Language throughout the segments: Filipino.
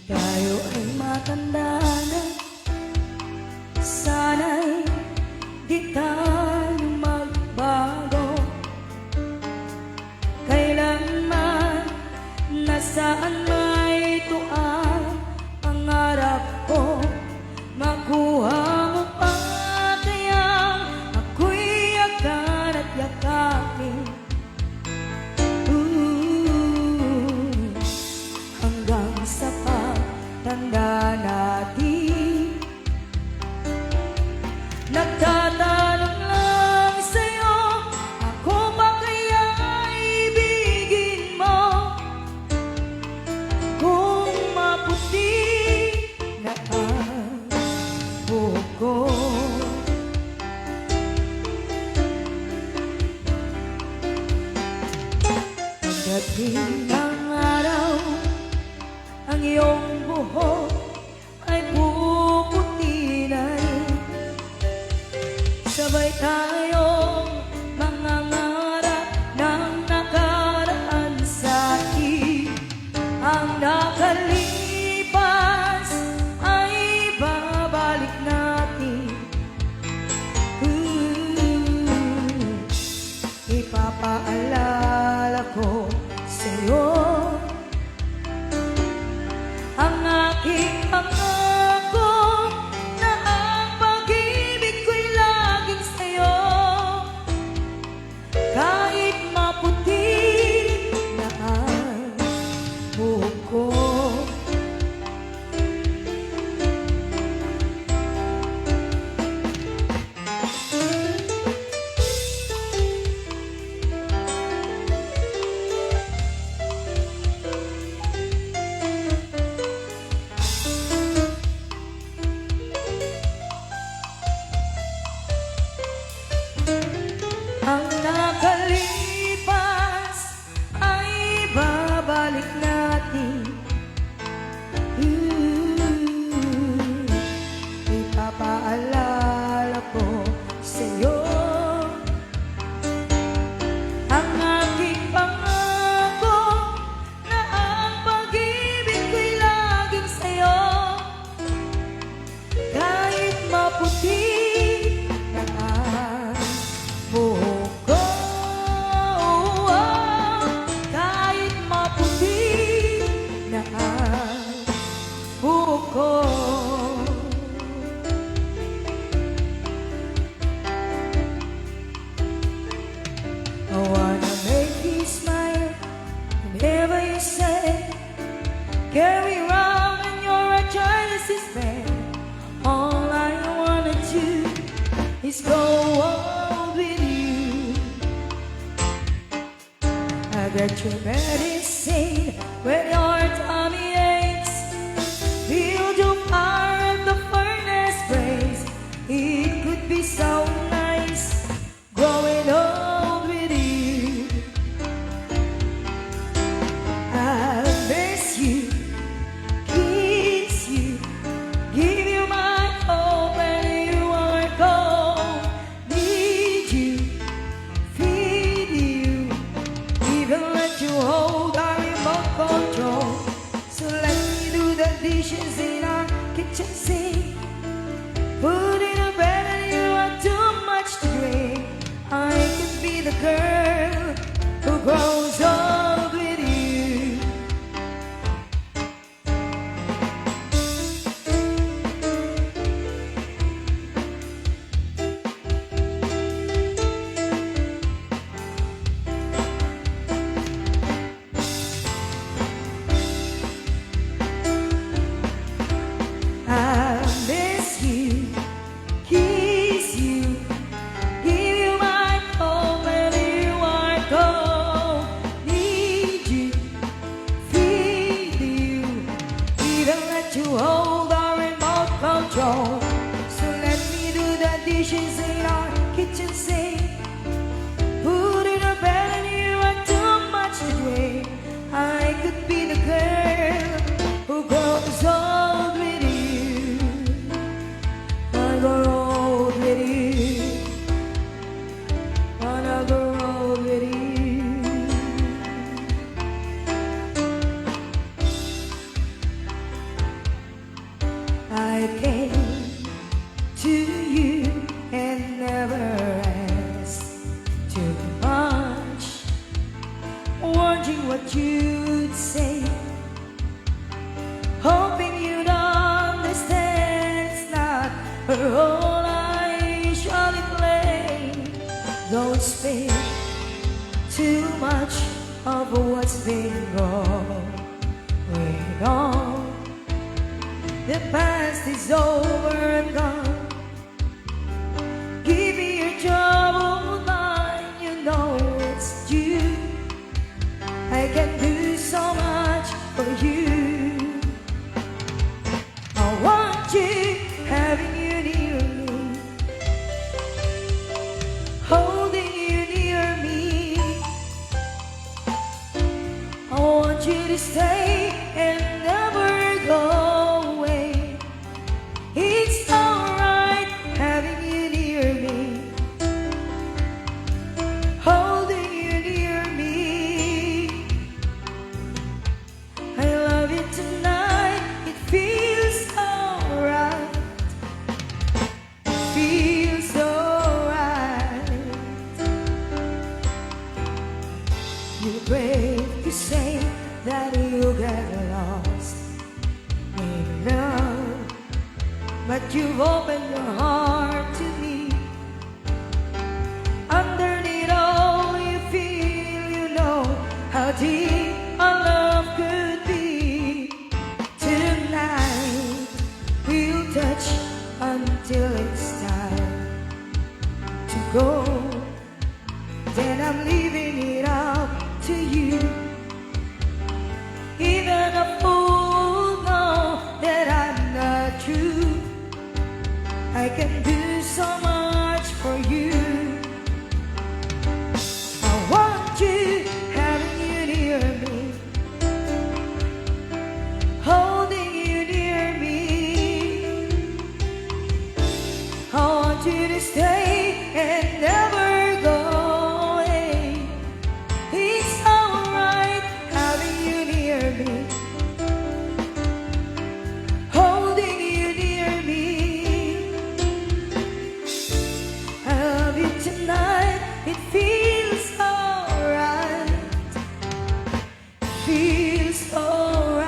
Tayo ay matanda na, sana'y di tayo magbago. Kailanman, nasaan may tuan ang harap ko, makuha mo pa kayang ako'y yakan at yakapin. Hanggang sa pagtanda natin, nagtatanong lang sa'yo, ako ba kaya ibigin mo? Kung maputi na ang buhok ko, pagdating ng araw, ang iyong buhok ay puputi na rin. Sabay tayong mangangarap ng nakaraan sa atin. Ang nakalipas ay babalik natin. Ipapaalala ko sa'yo ang aking pangako na ang pag-ibig ko'y laging sa'yo. Kahit maputi na ang buhok ko, ang nakalipas ay babalik natin. Ipapaalala ko sa'yo ang aking pangako na ang pag-ibig ko'y laging sa'yo. Kahit maputi na ang buhok ko, kahit maputi na ang buhok ko, I wanna make you smile whenever you say, carry around in your choices, man. All I wanna do is go on with you. I got your medicine when your tummy aches. Feel your fire at the furnace blaze. It could be so nice growing old with you. I miss you, kiss you, give you my hope when you are gone. Need you, feed you, even let you hold our remote control. So let me do the dishes in our kitchen sink, put in a bed and you are too much to drink. I could be the girl who grows old with you. I miss you, kiss you, give you my hope when you are gone. Need you, feed you, even let you hold our remote control. So let me do the dishes in our kitchen sink, put in a bed and you are too much to drink. I could be the girl who grows old with you. I grow old with you. Wanna grow old with you. say, hoping you'd understand it's not a role I usually play. Don't speak too much of what's been going on. The past is over and gone. Give me your troubled mind, you know it's due. I can do so much for you. I want you, having you near me, holding you near me. I want you to stay and never go away. It's alright having you near me, holding you near me. I love you tonight, it feels alright. It feels alright. You're brave to say that you get lost in love, but you've opened your heart to me. Underneath all you feel, you know how deep our love could be. Tonight we'll touch until it's time to go. Then I'm leaving it up to you. Even a fool knows that I'm not true. I can do so much for you. I want you, having you near me, holding you near me. I want you to stay and never go away. It's alright having you near me, holding you near me. I love you tonight, it feels alright. Feels alright.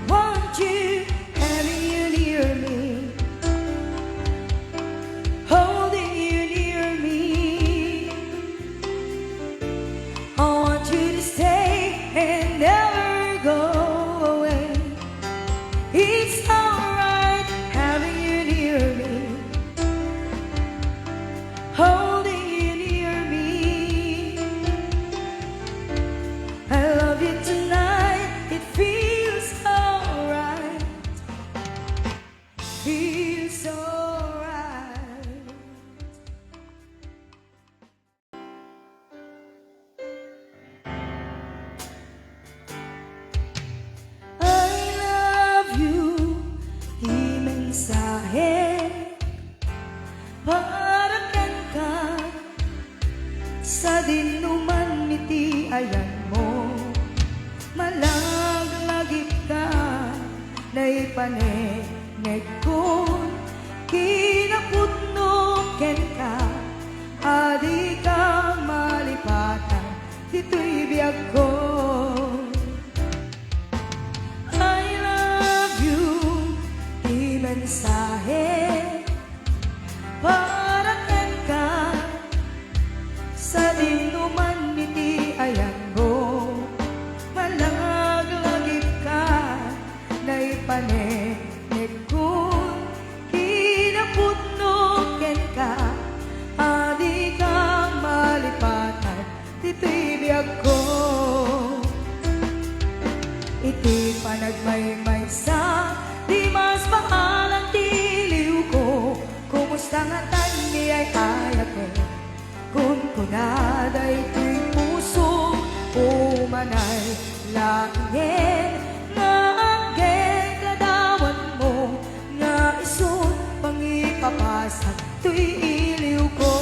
Want you, having you near me, holding you near me. I want you to stay and never go away. It's alright having you near me, holding you near me. I love you tonight, it feels alright. Feels alright. I love you, di mensahe para kan ka sa dinuman niti ayan mo. Malaglagip ka na ipaneneg kun kinaputno ken ka. Adi ka malipatan dito'y biyag ko. I love you, di mensahe para ken ka sa dinuman niti ayan mo. Malaglagip ka na ipaneneg kun kinaputno ken ka. Adi ka malipatan dito'y biyag ko. Iti panagmaymay sa di mas mahal ang tiliw ko. Kumusta nga tandi ay ayake kun kunaday tuy puso umanay langit nga agay kadawan mo nga isun panginoon. mapapasag to'y iliw ko.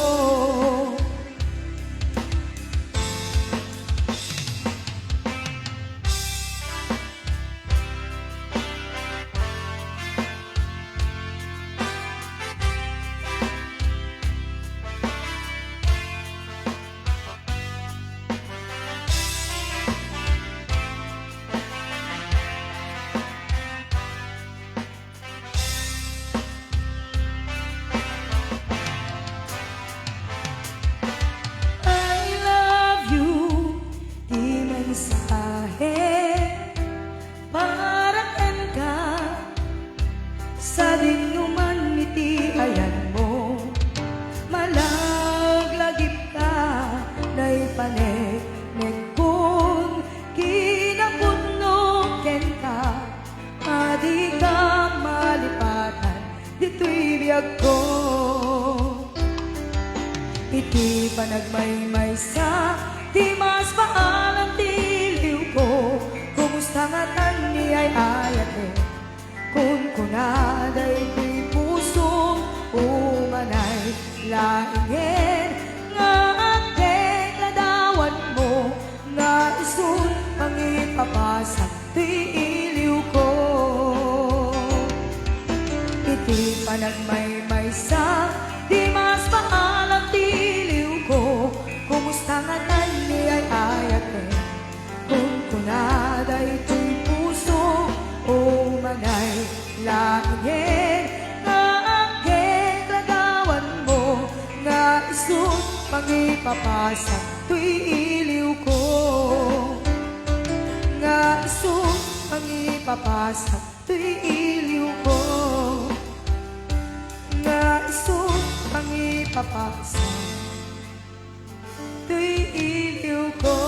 Parakan ka sa dinuman iti ayan mo, malaglagip ka na'y panek kung kinapudnoken ka, adi ka malipatan dito'y biyag ko. Iti panagmaymay sa di mas paalam tiliw ko, kumusta nga tan ni ay ayate, kung kunaday di puso umanay laingin nga ating ladawan mo, nga isun ang ipapasag di iliw ko. Iti panagmaymay sa di mas paalam tiliw ko, kumusta nga tan ni ay ayate, kung kunaday to'y puso umanay laingin nga aking lagawan mo, nga isut pangipapasag to'y iliw ko, nga isut pangipapasag to'y iliw ko, nga isut pangipapasag to'y iliw ko.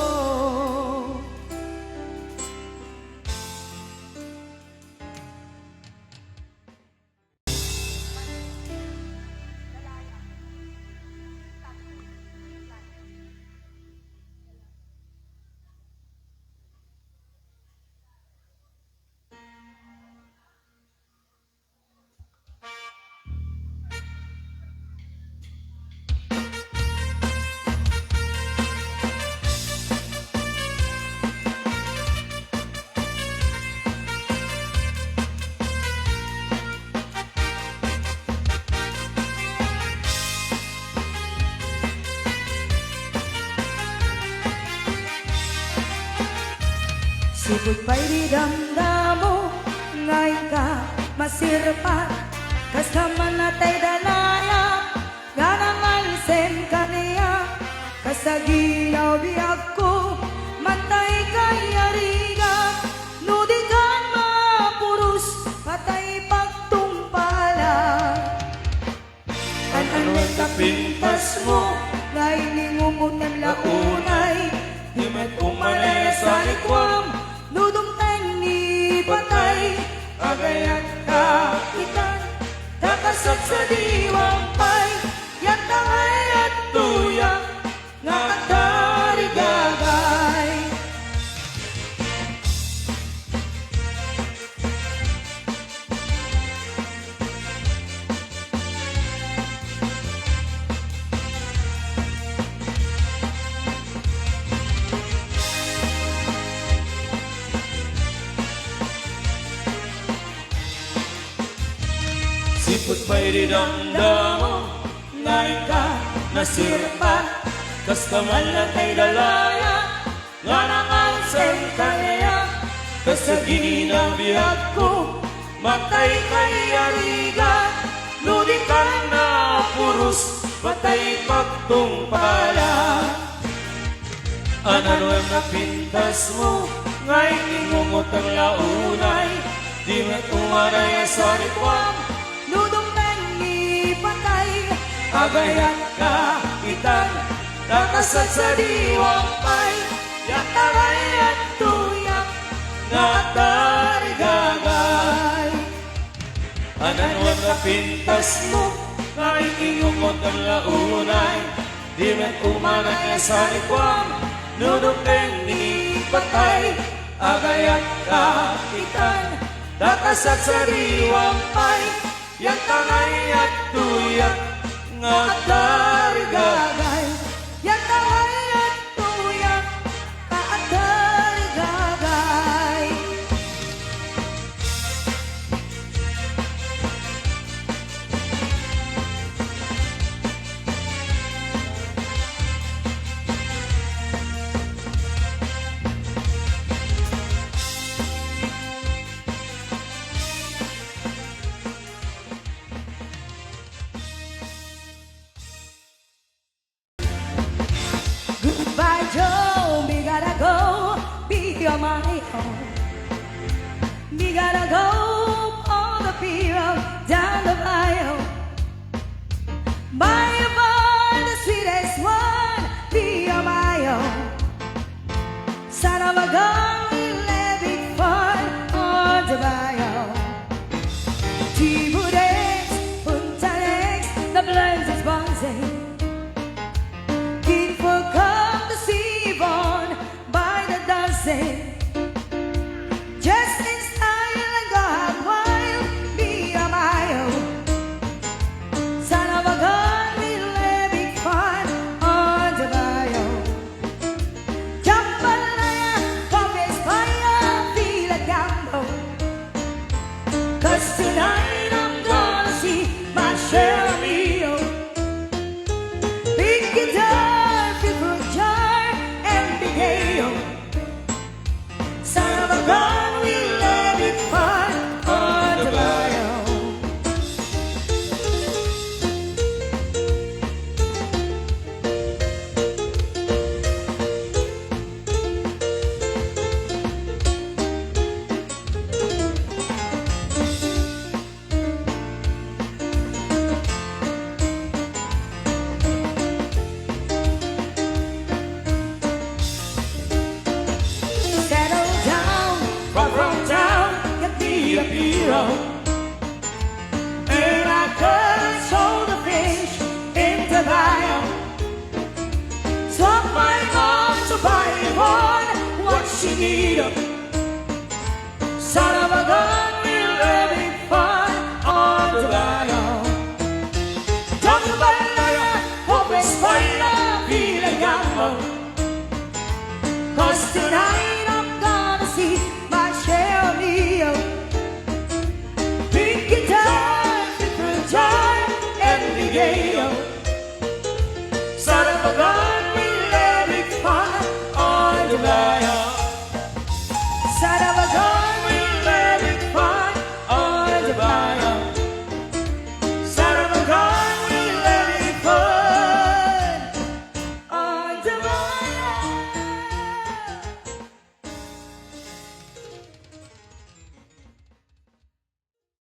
Sipot pa'y di damdamo, ngay ka masirpan, kas kaman natay dalaya, nga nangan sen kaniya, kasaginaw biyak ko, matay kayariga, nudikan mapurus, patay pagtumpala. Kan-anay kapintas mo, ngay ningumot ng launay, di met umanay sa likwam, nudong tang ni patay, agayan ka ikan, takasat sa diwang pay, yan tangay at tuyak, nga katarigagay. Sipot pa'y di damdamo, ngayon ka nasirpa, kas kaman na kay dalaya, nga nangang sen kanya, kas sa gininaw biyag ko, matay kay ariga, nudikan na purus, patay pagtumpala. Anano ang napintas mo, ngayon ingungot ang launay, di met umanay sa likwam, Nudong nangi patay, agayan ka itan, nakasat sa diwang pay, yataray at tuyak, nga tarigagay. Anano ang napintas mo, nga ikingungot ang launay, di met umanay sa likwam, nudong nangi patay, agayan ka itan, nakasat sa diwang pay, yan tangay at tuyak, gotta go for the beer down the bayou. Buy a bar, the sweetest one, beer mayo. Son of a gun, we'll have it fun on the bayou. Tiburex, Puntanex, the blends is bouncing. Kid for come to see Yvonne by the dancing. Just in style and go out wild, be a mile. Son of a gun, we'll have big fun on the bayou. Jambalaya, coffee's fire, feel a gamble. 'Cause tonight I'm gonna see my share of meal. Big guitar, people jar, and big ale. Son of a gun, we'll have it fun on the bayou. Settle down, From town, get me be a a hero. hero. And I could show the fish in the bayou. Swap my arm to buy Yvonne what she needed. Son of a gun, we'll have it fun on the bayou. Jambalaya, hope it's fire, feel a gamble. 'Cause tonight I'm gonna see my share of meal. Big guitar, different jar, and big ale. Son of a gun, we'll have it fun on the bayou.